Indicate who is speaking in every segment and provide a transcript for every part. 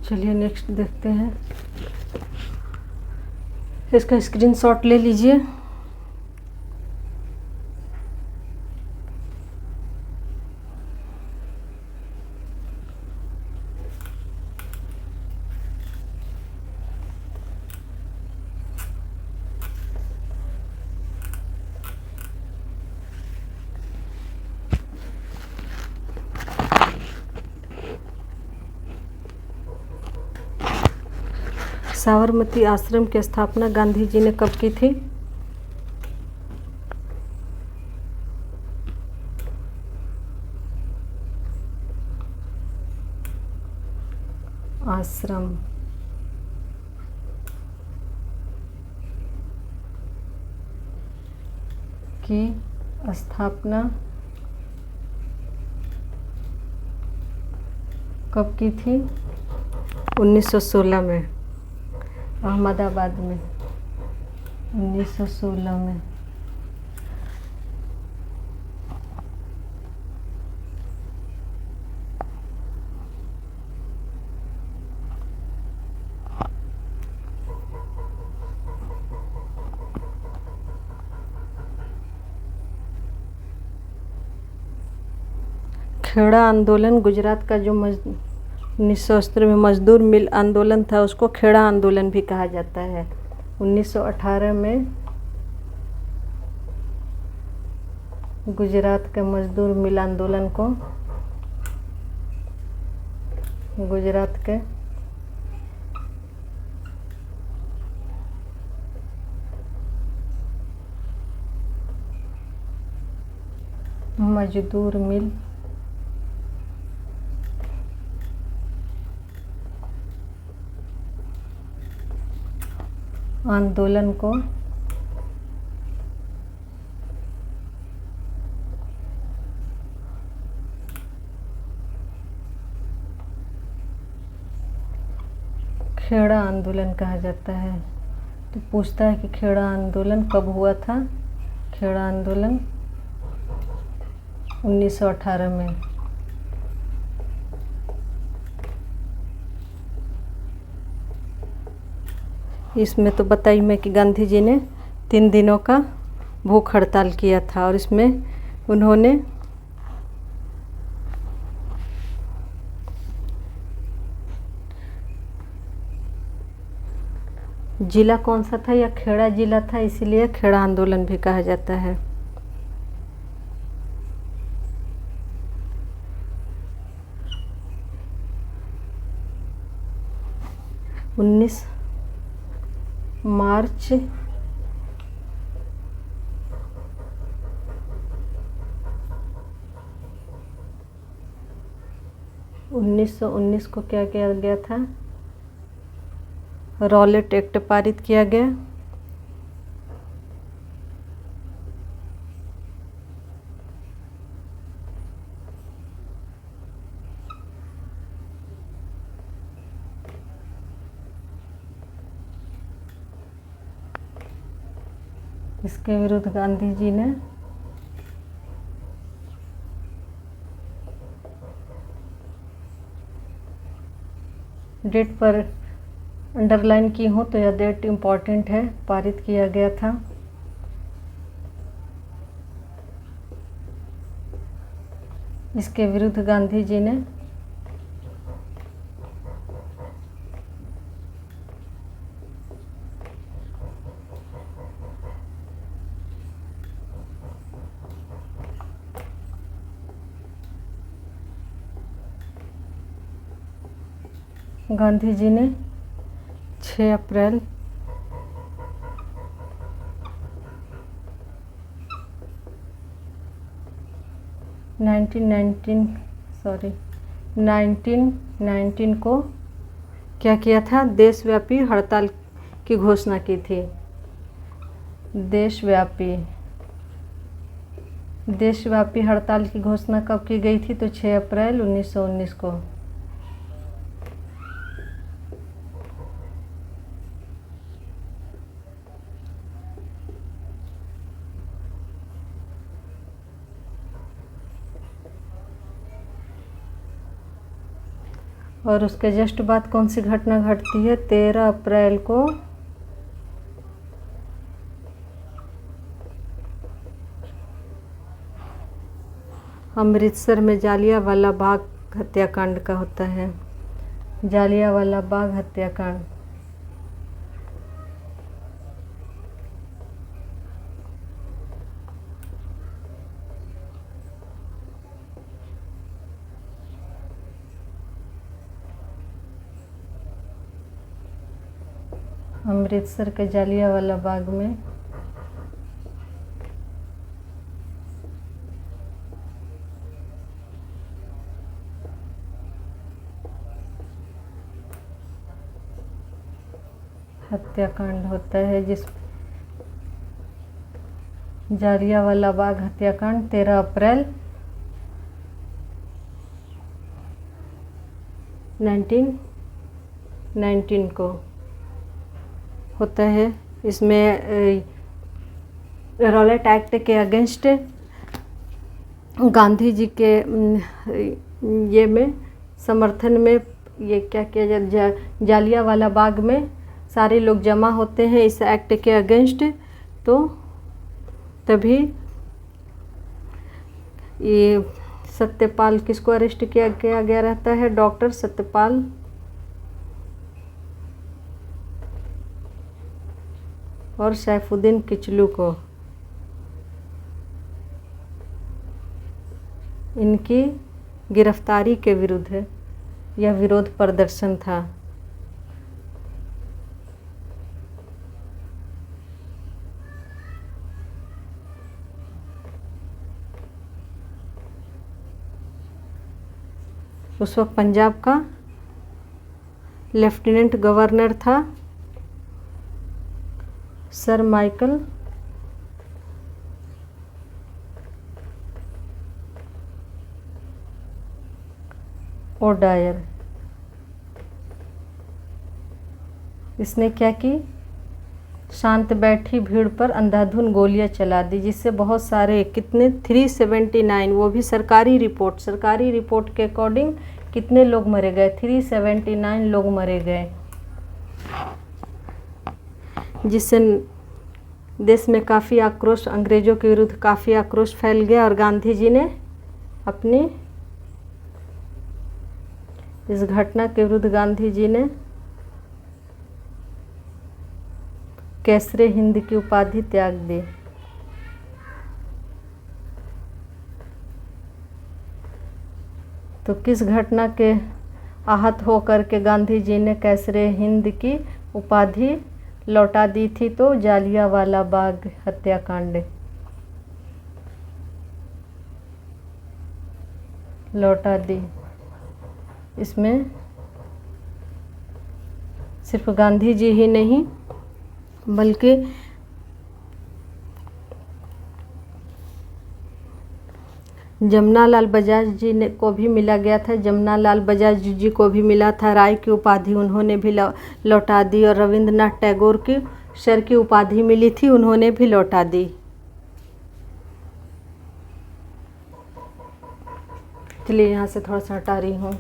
Speaker 1: चलिए नेक्स्ट देखते हैं। इसका स्क्रीनशॉट ले लीजिए। साबरमती आश्रम की स्थापना गांधी जी ने कब की थी? आश्रम की स्थापना कब की थी? 1916 में, अहमदाबाद में, 1916 में। खेड़ा आंदोलन गुजरात का जो 1970 में मजदूर मिल आंदोलन था उसको खेड़ा आंदोलन भी कहा जाता है। 1918 में गुजरात के मजदूर मिल आंदोलन को गुजरात के मजदूर मिल आंदोलन को खेड़ा आंदोलन कहा जाता है। तो पूछता है कि खेड़ा आंदोलन कब हुआ था? खेड़ा आंदोलन 1918 में। इसमें तो बताई मैं कि गांधी जी ने 3 दिनों का भूख हड़ताल किया था और इसमें उन्होंने जिला कौन सा था? या खेड़ा जिला था, इसीलिए खेड़ा आंदोलन भी कहा जाता है। उन्नीस मार्च 1919 को क्या किया गया था? रॉलेट एक्ट पारित किया गया। इसके विरुद्ध गांधी जी ने डेट पर अंडरलाइन की हो तो यह डेट इम्पॉर्टेंट है, पारित किया गया था। इसके विरुद्ध गांधी जी ने गांधी जी ने 6 अप्रैल 1919 को क्या किया था? देशव्यापी हड़ताल की घोषणा की थी। देशव्यापी हड़ताल की घोषणा कब की गई थी? तो 6 अप्रैल 1919 को। और उसके जस्ट बाद कौन सी घटना घटती है? 13 अप्रैल को अमृतसर में जालियांवाला बाग हत्याकांड का होता है। जालियांवाला बाग हत्याकांड। अमृतसर के जालियांवाला बाग में हत्याकांड होता है, जिस जालियांवाला बाग हत्याकांड 13 अप्रैल 1919 को होता है। इसमें रॉलेट एक्ट के अगेंस्ट गांधी जी के ये में समर्थन में ये क्या किया जाए, जालियांवाला बाग में सारे लोग जमा होते हैं इस एक्ट के अगेंस्ट। तो तभी ये सत्यपाल, किसको अरेस्ट किया गया रहता है? डॉक्टर सत्यपाल और सैफुद्दीन किचलू को। इनकी गिरफ्तारी के विरुद्ध यह विरोध प्रदर्शन था। उस वक्त पंजाब का लेफ्टिनेंट गवर्नर था सर माइकल ओडायर। इसने क्या की? शांत बैठी भीड़ पर अंधाधुंध गोलियां चला दी, जिससे बहुत सारे, कितने, 379, वो भी सरकारी रिपोर्ट के अकॉर्डिंग कितने लोग मरे गए? 379 लोग मरे गए, जिससे देश में काफ़ी आक्रोश, अंग्रेज़ों के विरुद्ध काफ़ी आक्रोश फैल गया। और गांधी जी ने अपनी इस घटना के विरुद्ध गांधी जी ने कैसरे हिंद की उपाधि त्याग दी। तो किस घटना के आहत होकर के गांधी जी ने कैसरे हिंद की उपाधि लौटा दी थी? तो जालियांवाला बाग हत्याकांड लौटा दी। इसमें सिर्फ गांधी जी ही नहीं बल्कि जमनालाल बजाज जी ने को भी मिला गया था। जमनालाल बजाज जी को भी मिला था राय की उपाधि, उन्होंने भी लौटा दी। और रविंद्रनाथ टैगोर की सर की उपाधि मिली थी, उन्होंने भी लौटा दी। चलिए यहाँ से थोड़ा सा हटा रही हूँ।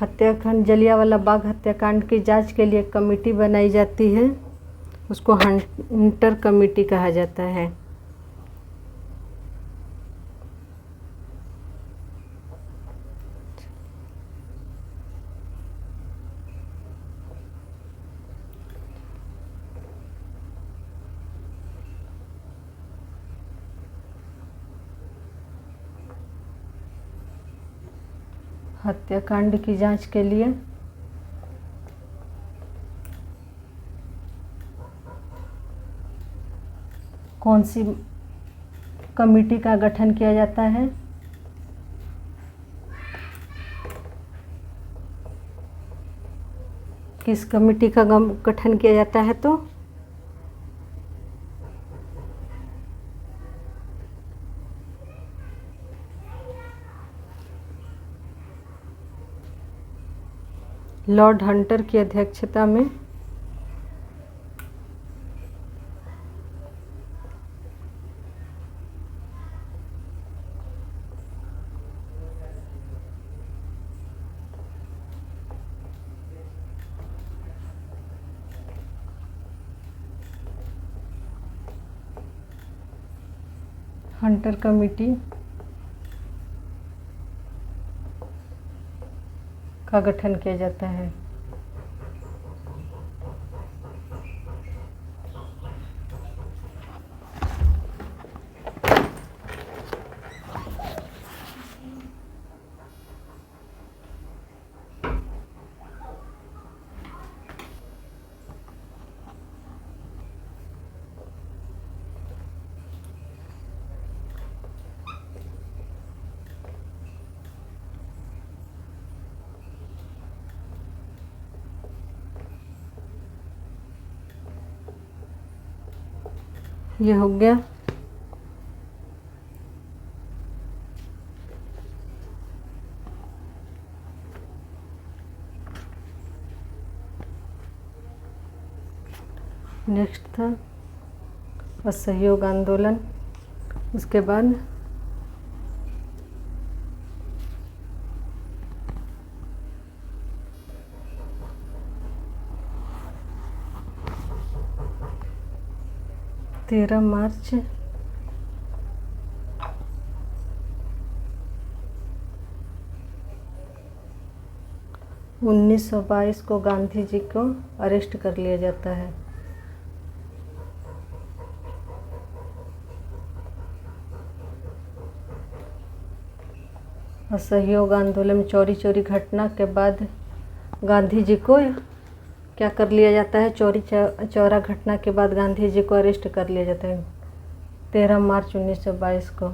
Speaker 1: हत्याकांड, जलियांवाला बाग हत्याकांड की जांच के लिए कमेटी बनाई जाती है, उसको हंटर कमेटी कहा जाता है। हत्याकांड की जांच के लिए कौन सी कमेटी का गठन किया जाता है? किस कमेटी का गठन किया जाता है? तो लॉर्ड हंटर की अध्यक्षता में हंटर कमेटी का गठन किया जाता है। ये हो गया। नेक्स्ट था असहयोग आंदोलन। उसके बाद तेरह मार्च 1922 को गांधी जी को अरेस्ट कर लिया जाता है। असहयोग आंदोलन में चौरी चौरी घटना के बाद गांधी जी को क्या कर लिया जाता है? चौरी चौरा घटना के बाद गांधी जी को अरेस्ट कर लिया जाता है 13 मार्च 1922 को।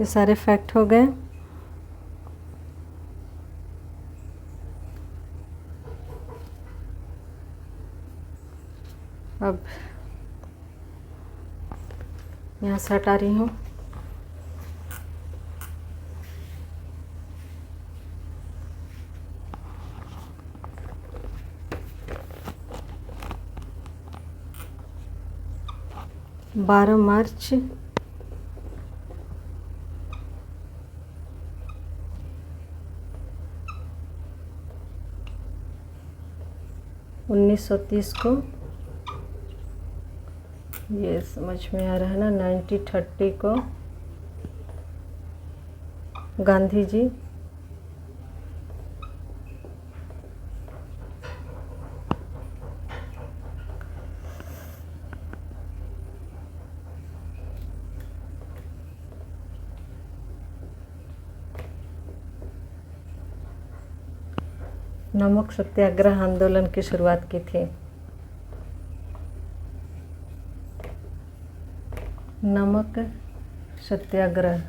Speaker 1: ये सारे फैक्ट हो गए। अब यहाँ से हटा रही हूँ। बारह मार्च 1930 को, ये समझ में आ रहा है ना, 1930 को गांधी जी नमक सत्याग्रह आंदोलन की शुरुआत की थी। नमक सत्याग्रह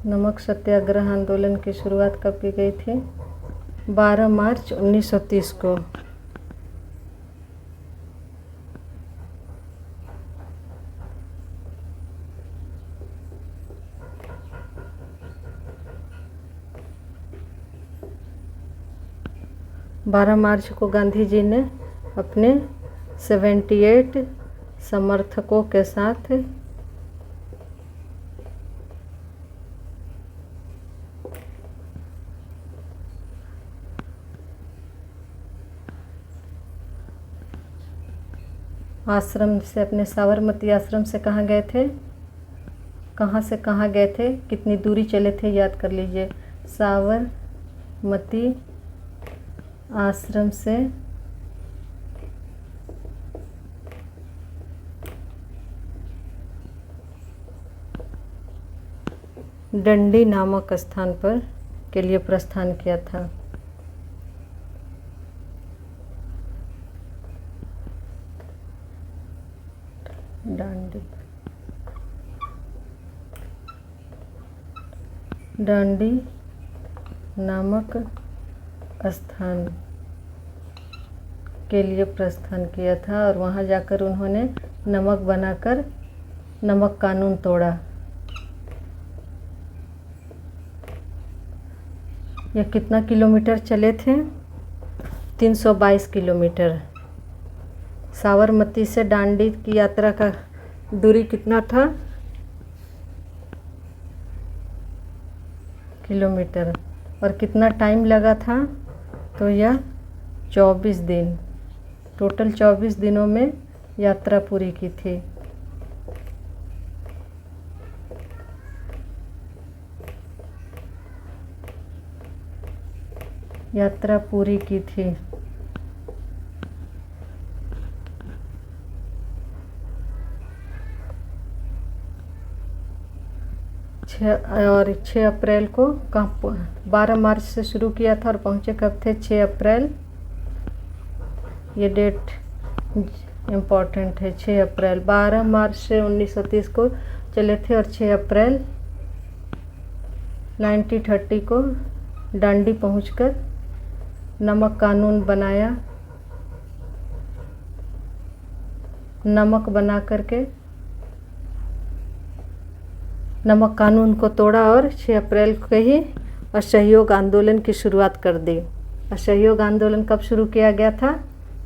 Speaker 1: नमक सत्याग्रह आंदोलन की शुरुआत कब की गई थी? 12 मार्च 1930 को। बारह मार्च को गांधी जी ने अपने 78 समर्थकों के साथ आश्रम से, अपने साबरमती आश्रम से कहाँ गए थे? कहाँ से कहाँ गए थे? कितनी दूरी चले थे? याद कर लीजिए। साबरमती आश्रम से डंडी नामक स्थान पर के लिए प्रस्थान किया था। डांडी नामक स्थान के लिए प्रस्थान किया था और वहाँ जाकर उन्होंने नमक बनाकर नमक कानून तोड़ा। यह कितना किलोमीटर चले थे? 322 किलोमीटर। साबरमती से दांडी की यात्रा का दूरी कितना था? किलोमीटर। और कितना टाइम लगा था? तो यह 24 दिन, टोटल 24 दिनों में यात्रा पूरी की थी। यात्रा पूरी की थी। और 6 अप्रैल को 12 मार्च से शुरू किया था और पहुँचे कब थे? 6 अप्रैल। ये डेट इम्पोर्टेंट है, 6 अप्रैल। 12 मार्च से 1930 को चले थे और 6 अप्रैल 1930 को दांडी पहुंचकर नमक कानून बनाया। नमक बना करके नमक कानून को तोड़ा और 6 अप्रैल को ही असहयोग आंदोलन की शुरुआत कर दी। असहयोग आंदोलन कब शुरू किया गया था?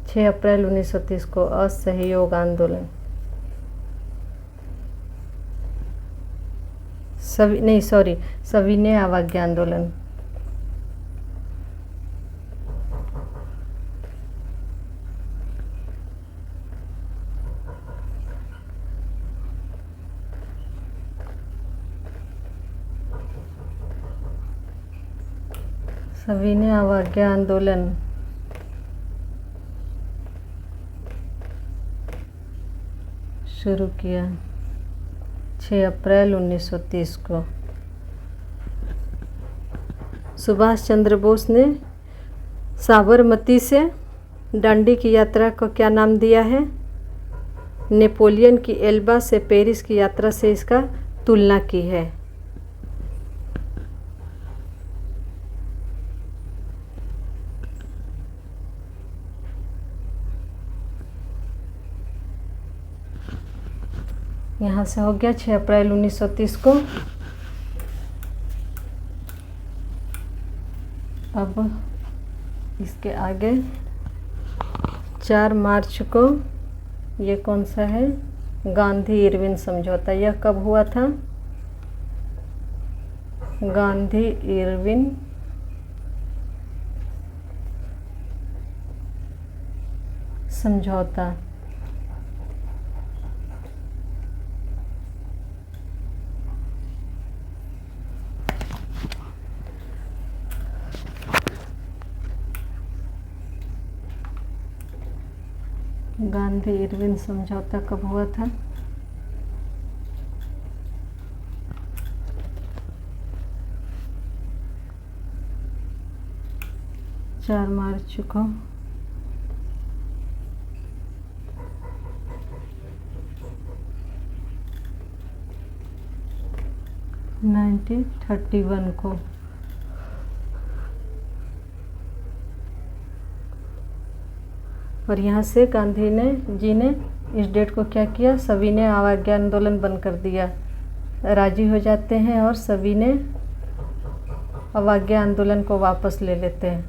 Speaker 1: 6 अप्रैल 1930 को असहयोग आंदोलन। सविनय अवज्ञा आंदोलन। सविनय अवज्ञा आंदोलन शुरू किया 6 अप्रैल 1930 को। सुभाष चंद्र बोस ने साबरमती से दांडी की यात्रा को क्या नाम दिया है? नेपोलियन की एल्बा से पेरिस की यात्रा से इसका तुलना की है। यहाँ से हो गया 6 अप्रैल 1930 को। अब इसके आगे 4 मार्च को ये कौन सा है? गांधी इरविन समझौता। यह कब हुआ था? गांधी इरविन समझौता। गांधी इरविन समझौता कब हुआ था? चार मार्च को। नाइनटीन 31 को। और यहाँ से गांधी जी ने इस डेट को क्या किया? सविनय अवज्ञा आंदोलन बंद कर दिया। राजी हो जाते हैं और सविनय अवज्ञा आंदोलन को वापस ले लेते हैं।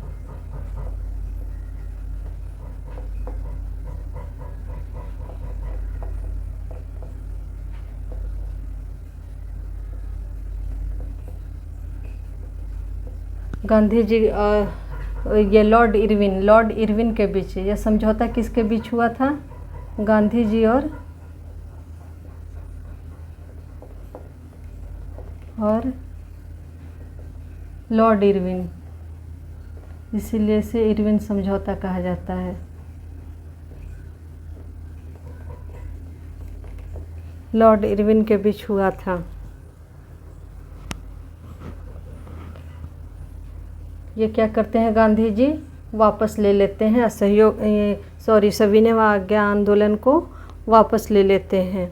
Speaker 1: गांधी जी ये लॉर्ड इरविन के बीच, यह समझौता किसके बीच हुआ था? गांधी जी और लॉर्ड इरविन, इसीलिए इसे इरविन समझौता कहा जाता है। लॉर्ड इरविन के बीच हुआ था। ये क्या करते हैं? गांधी जी वापस ले लेते हैं सविनय अवज्ञा आंदोलन को वापस ले लेते हैं।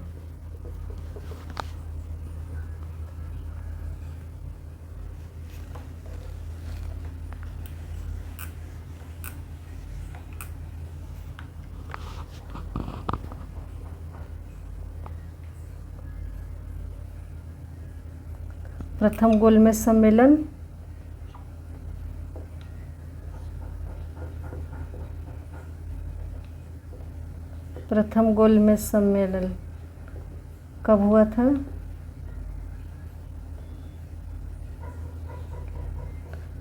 Speaker 1: प्रथम गोलमेज सम्मेलन कब हुआ था?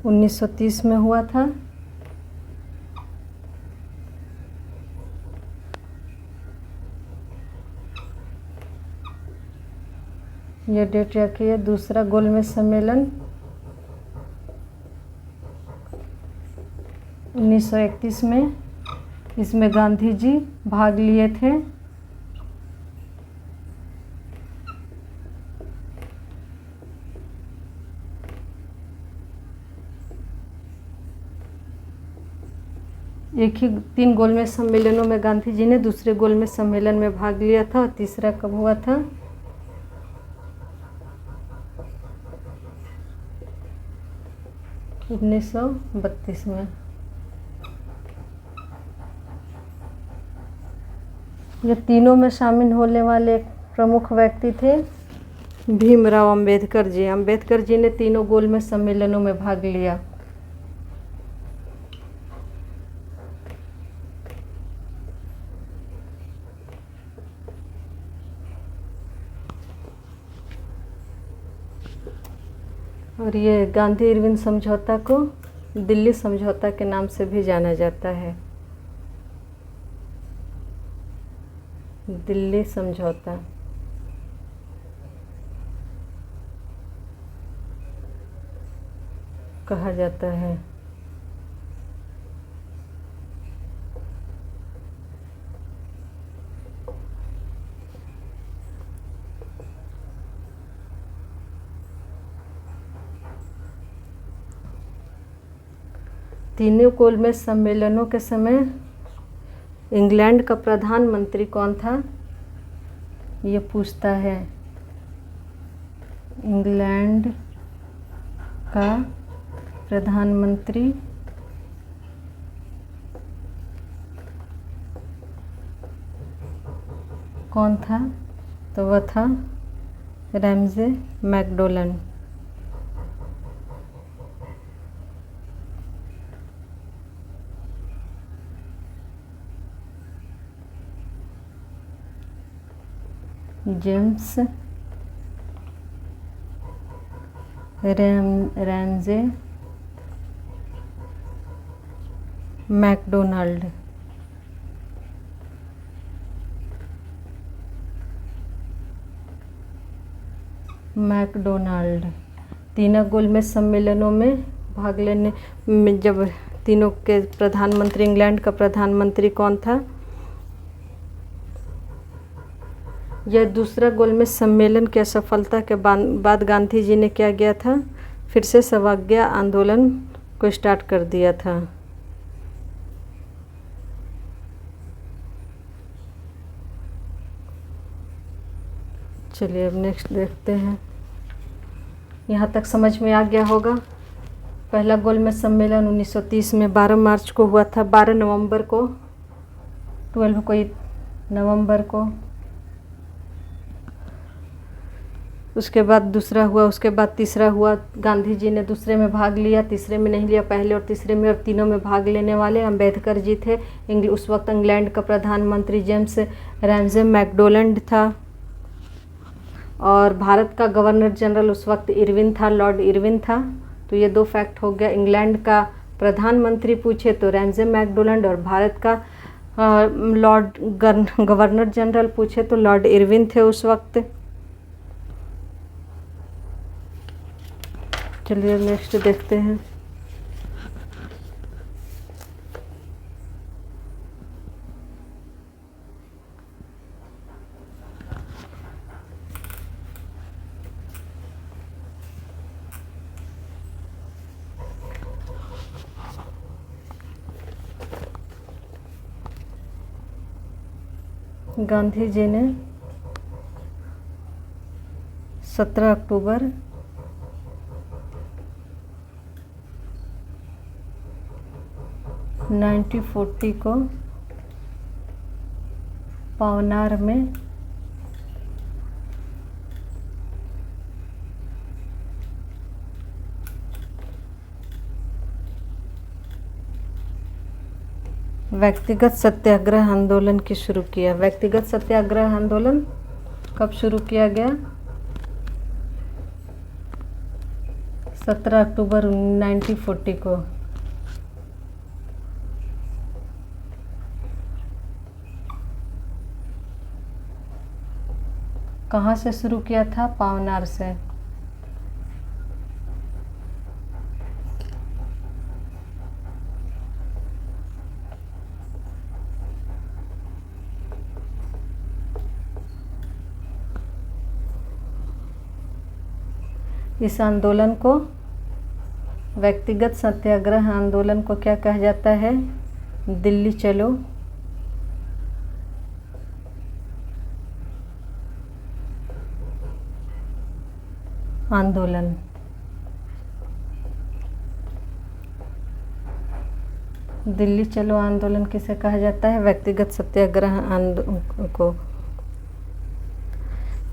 Speaker 1: 1930 में हुआ था। ये डेट रखिए। दूसरा गोलमेज सम्मेलन 1931 में, इसमें गांधी जी भाग लिए थे। एक ही 3 गोलमेज सम्मेलनों में गांधी जी ने दूसरे गोलमेज सम्मेलन में भाग लिया था। और तीसरा कब हुआ था? 1932 में। ये तीनों में शामिल होने वाले प्रमुख व्यक्ति थे भीमराव अंबेडकर जी। अंबेडकर जी ने तीनों गोलमेज सम्मेलनों में भाग लिया। और ये गांधी इरविन समझौता को दिल्ली समझौता के नाम से भी जाना जाता है। दिल्ली समझौता। कहा जाता है। तीनों गोलमेज सम्मेलनों के समय इंग्लैंड का प्रधानमंत्री कौन था? ये पूछता है। इंग्लैंड का प्रधानमंत्री कौन था? तो वह था Ramsay MacDonald. James Ramsay MacDonald. तीनों गोलमेज सम्मेलनों में भाग लेने में जब तीनों के प्रधानमंत्री, इंग्लैंड का प्रधानमंत्री कौन था? यह दूसरा गोलमेज सम्मेलन की असफलता के बाद गांधी जी ने क्या किया था? फिर से सत्याग्रह आंदोलन को स्टार्ट कर दिया था। चलिए अब नेक्स्ट देखते हैं। यहाँ तक समझ में आ गया होगा। पहला गोलमेज सम्मेलन 1930 में 12 मार्च को हुआ था। 12 नवंबर को, 12 को। उसके बाद दूसरा हुआ, उसके बाद तीसरा हुआ। गांधी जी ने दूसरे में भाग लिया, तीसरे में नहीं लिया, पहले और तीसरे में। और तीनों में भाग लेने वाले अंबेडकर जी थे। उस वक्त इंग्लैंड का प्रधानमंत्री जेम्स रैमजे मैकडोनाल्ड था। और भारत का गवर्नर जनरल उस वक्त इरविन था, लॉर्ड इरविन था। तो ये 2 फैक्ट हो गया। इंग्लैंड का प्रधानमंत्री पूछे तो रैमजे मैकडोनाल्ड, और भारत का गवर्नर जनरल पूछे तो लॉर्ड इरविन थे उस वक्त। चलिए नेक्स्ट देखते हैं। गांधी जी ने 17 अक्टूबर 1940 को पवनार में व्यक्तिगत सत्याग्रह आंदोलन की शुरू किया? व्यक्तिगत सत्याग्रह आंदोलन कब शुरू किया गया? 17 अक्टूबर 1940 को। कहाँ से शुरू किया था? पावनार से। इस आंदोलन को, व्यक्तिगत सत्याग्रह आंदोलन को क्या कहा जाता है? दिल्ली चलो आंदोलन। दिल्ली चलो आंदोलन किसे कहा जाता है? व्यक्तिगत सत्याग्रह आंदोलन को।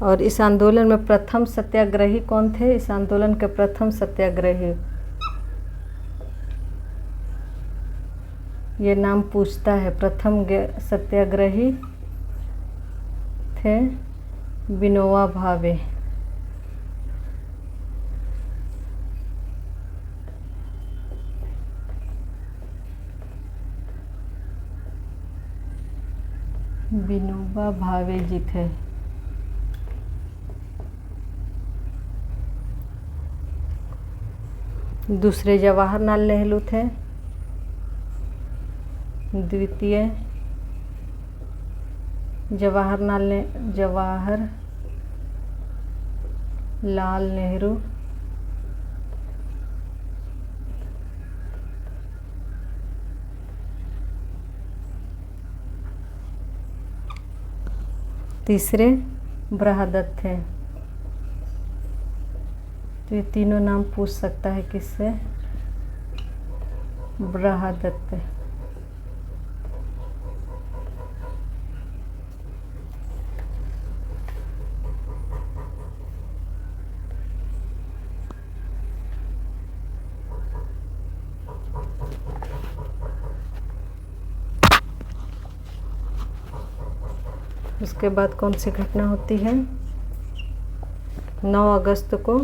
Speaker 1: और इस आंदोलन में प्रथम सत्याग्रही कौन थे? इस आंदोलन के प्रथम सत्याग्रही, ये नाम पूछता है। प्रथम सत्याग्रही थे विनोबा भावे। विनोबा भावे जी थे। दूसरे जवाहरलाल नेहरू थे। द्वितीय जवाहरलाल नेहरू। तीसरे बृहदत्त थे। तो ये तीनों नाम पूछ सकता है किससे? बृहदत्त। उसके बाद कौन सी घटना होती है? 9 अगस्त को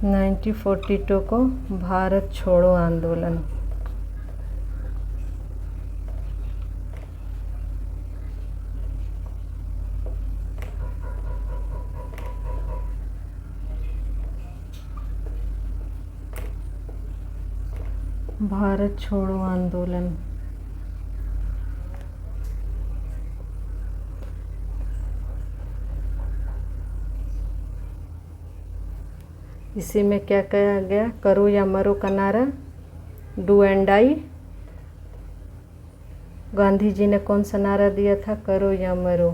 Speaker 1: (1942) को भारत छोड़ो आंदोलन। भारत छोड़ो आंदोलन। इसी में क्या कहा गया? करो या मरो का नारा, do and die. Gandhi ji ने कौन सा नारा दिया था? करो या मरो,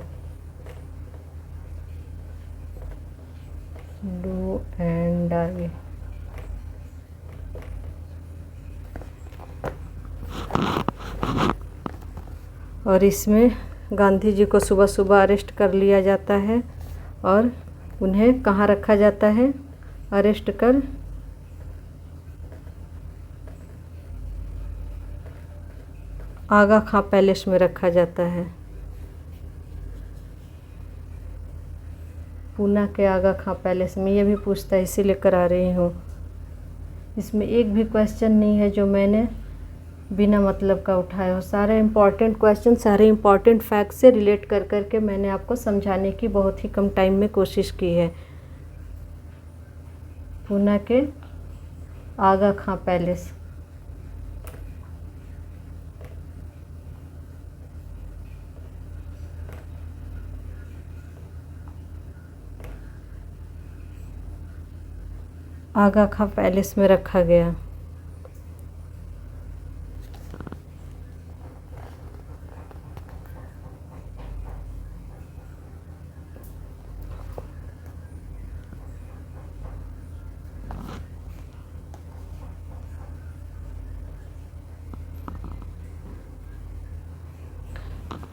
Speaker 1: डू एंड डाई। और इसमें गांधी जी को सुबह सुबह अरेस्ट कर लिया जाता है और उन्हें कहाँ रखा जाता है? अरेस्ट कर आगा खां पैलेस में रखा जाता है। पूना के आगा खां पैलेस में। ये भी पूछता है, इसीलिए करा रही हूँ। इसमें एक भी क्वेश्चन नहीं है जो मैंने बिना मतलब का उठाया हो। सारे इम्पॉर्टेंट क्वेश्चन, सारे इम्पॉर्टेंट फैक्ट से रिलेट कर करके मैंने आपको समझाने की बहुत ही कम टाइम में कोशिश की है। पूना के आगा खां पैलेस। आगा खां पैलेस में रखा गया।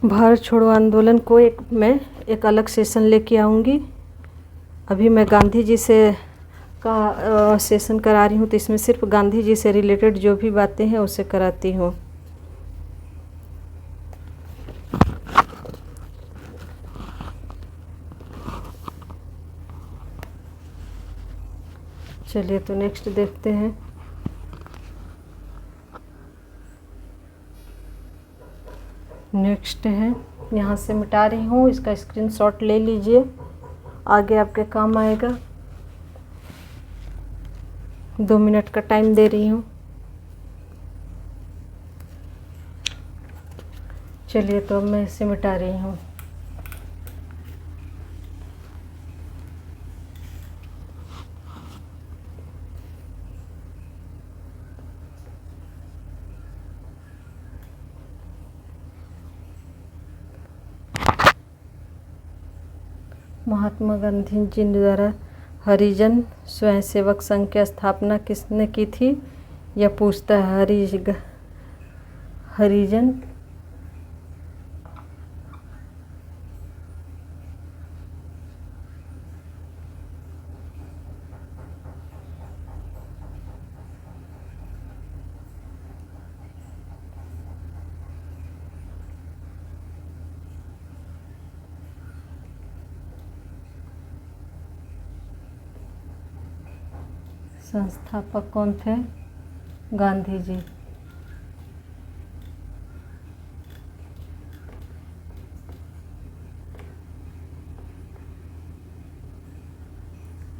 Speaker 1: भारत छोड़ो आंदोलन को मैं एक अलग सेशन लेके आऊँगी। अभी मैं गांधी जी से का सेशन करा रही हूँ, तो इसमें सिर्फ गांधी जी से रिलेटेड जो भी बातें हैं उसे कराती हूँ। चलिए तो नेक्स्ट देखते हैं। नेक्स्ट है, यहाँ से मिटा रही हूँ, इसका स्क्रीनशॉट ले लीजिए, आगे आपके काम आएगा। 2 मिनट का टाइम दे रही हूँ। चलिए तो अब मैं इसे मिटा रही हूँ। महात्मा गांधी जी द्वारा हरिजन स्वयंसेवक संघ की स्थापना किसने की थी? यह पूछता है। हरिजन संस्थापक कौन थे? गांधी जी।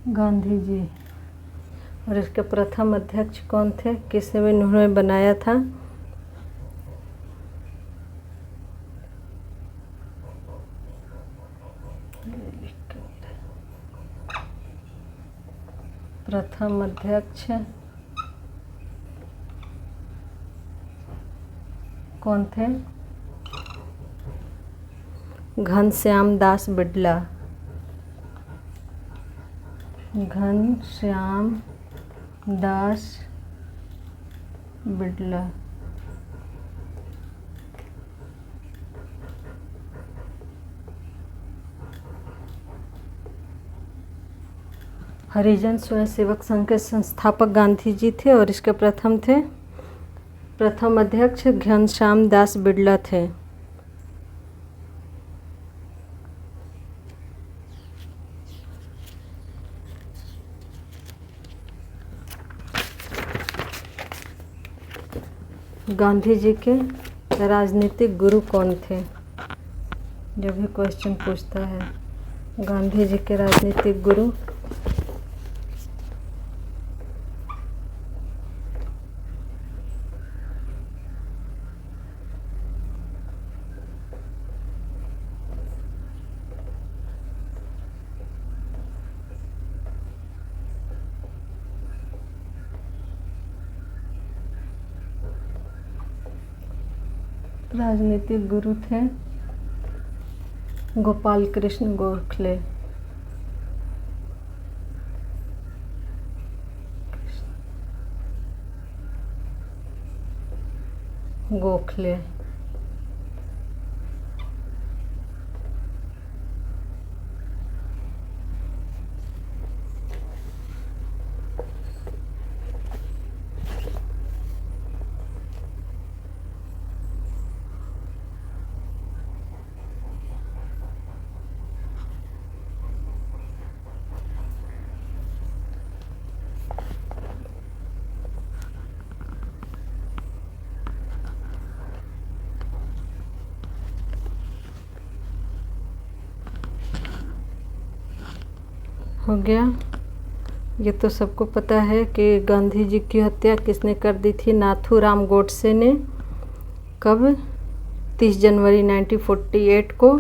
Speaker 1: गांधी जी। और इसके प्रथम अध्यक्ष कौन थे? किसने इन्होंने बनाया था? प्रथम अध्यक्ष कौन थे? घनश्याम दास बिड़ला। घनश्याम दास बिड़ला। हरिजन स्वयंसेवक संघ के संस्थापक गांधी जी थे और इसके प्रथम अध्यक्ष घनश्याम दास बिड़ला थे। गांधी जी के राजनीतिक गुरु कौन थे? जो भी क्वेश्चन पूछता है, गांधी जी के राजनीतिक गुरु थे गोपाल कृष्ण गोखले। हो गया। ये तो सबको पता है कि गांधी जी की हत्या किसने कर दी थी? नाथूराम गोडसे ने। कब? 30 जनवरी 1948 को।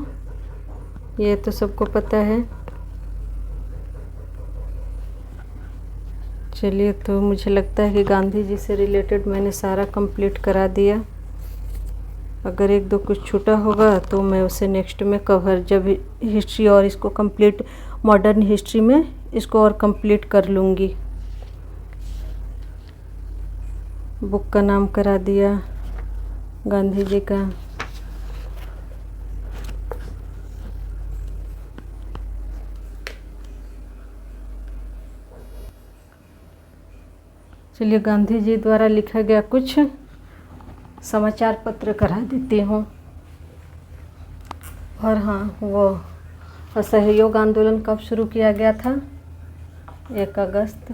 Speaker 1: ये तो सबको पता है। चलिए तो मुझे लगता है कि गांधी जी से रिलेटेड मैंने सारा कंप्लीट करा दिया। अगर एक दो कुछ छूटा होगा तो मैं उसे नेक्स्ट में कवर, जब हिस्ट्री और इसको कंप्लीट, मॉडर्न हिस्ट्री में इसको और कंप्लीट कर लूँगी। बुक का नाम करा दिया गांधी जी का। चलिए गांधी जी द्वारा लिखा गया कुछ समाचार पत्र करा देती हूँ। और हाँ, वो असहयोग आंदोलन कब शुरू किया गया था? 1 अगस्त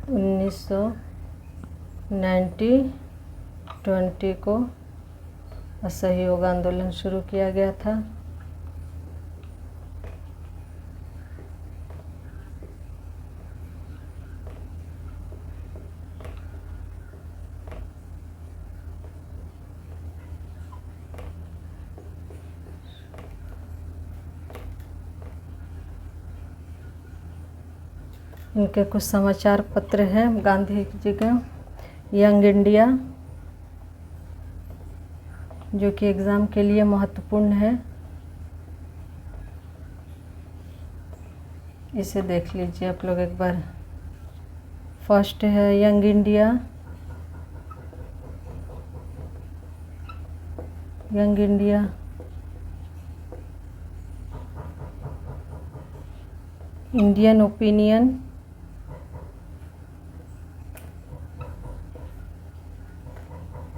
Speaker 1: 1920 को असहयोग आंदोलन शुरू किया गया था। इनके कुछ समाचार पत्र हैं गांधी जी का। यंग इंडिया, जो कि एग्ज़ाम के लिए महत्वपूर्ण है, इसे देख लीजिए आप लोग एक बार। फर्स्ट है young India, young India Indian opinion,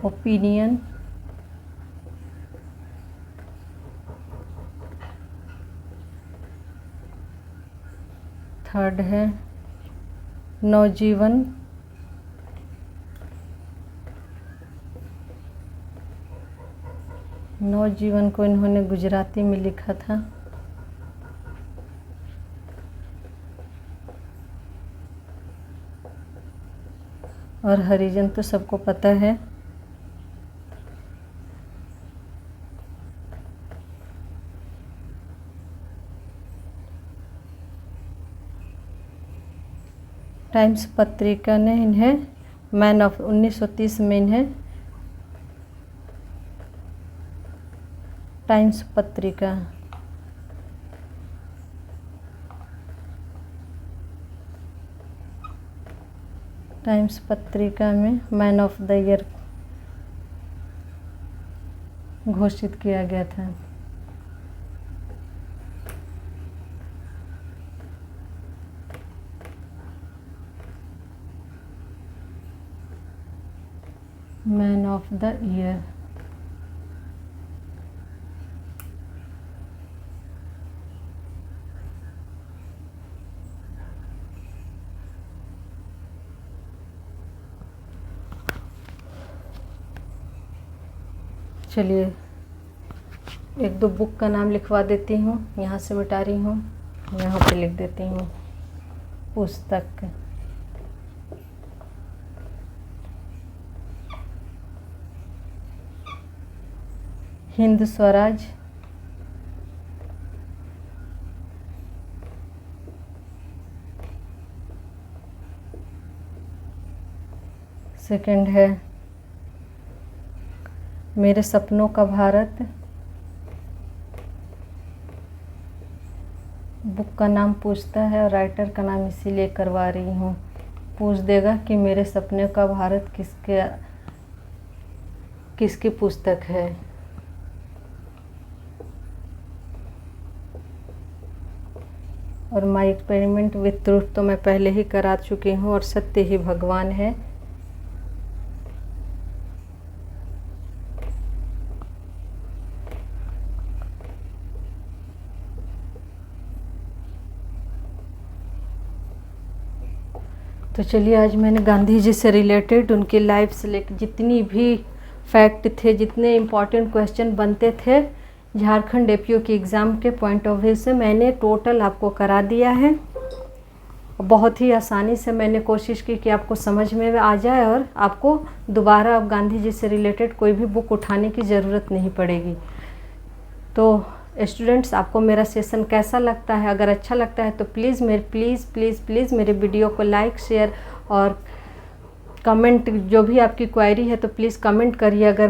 Speaker 1: opinion third है नवजीवन, नवजीवन को इन्होंने गुजराती में लिखा था। और हरिजन तो सबको पता है। टाइम्स पत्रिका ने इन्हें मैन ऑफ 1930 में इन्हें टाइम्स पत्रिका में मैन ऑफ द ईयर घोषित किया गया था। Man of the year. चलिए एक दो बुक का नाम लिखवा देती हूँ, यहाँ से मिटा रही हूँ, यहाँ पे लिख देती हूँ। पुस्तक हिंद स्वराज, सेकंड है मेरे सपनों का भारत। बुक का नाम पूछता है और राइटर का नाम इसीलिए करवा रही हूँ, पूछ देगा कि मेरे सपने का भारत किसकी पुस्तक है। और माई एक्सपेरिमेंट विथ ट्रूथ तो मैं पहले ही करा चुकी हूँ, और सत्य ही भगवान है। तो चलिए आज मैंने गांधी जी से रिलेटेड उनकी लाइफ से लेकर जितनी भी फैक्ट थे, जितने इम्पॉर्टेंट क्वेश्चन बनते थे झारखंड एपीओ की एग्ज़ाम के पॉइंट ऑफ व्यू से, मैंने टोटल आपको करा दिया है। बहुत ही आसानी से मैंने कोशिश की कि आपको समझ में आ जाए और आपको दोबारा अब गांधी जी से रिलेटेड कोई भी बुक उठाने की ज़रूरत नहीं पड़ेगी। तो स्टूडेंट्स, आपको मेरा सेशन कैसा लगता है? अगर अच्छा लगता है तो प्लीज़ मेरे वीडियो को लाइक, शेयर और कमेंट, जो भी आपकी क्वेरी है तो प्लीज़ कमेंट करिए। अगर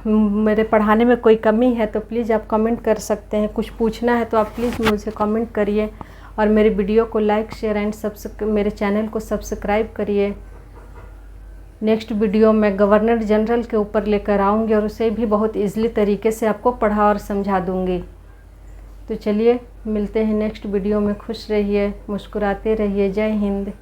Speaker 1: मेरे पढ़ाने में कोई कमी है तो प्लीज़ आप कमेंट कर सकते हैं। कुछ पूछना है तो आप प्लीज़ मुझे कमेंट करिए, और मेरे वीडियो को लाइक, शेयर एंड मेरे चैनल को सब्सक्राइब करिए। नेक्स्ट वीडियो मैं गवर्नर जनरल के ऊपर लेकर आऊँगी और उसे भी बहुत ईज़िली तरीके से आपको पढ़ा और समझा दूँगी। तो चलिए मिलते हैं नेक्स्ट वीडियो में। खुश रहिए, मुस्कुराते रहिए। जय हिंद।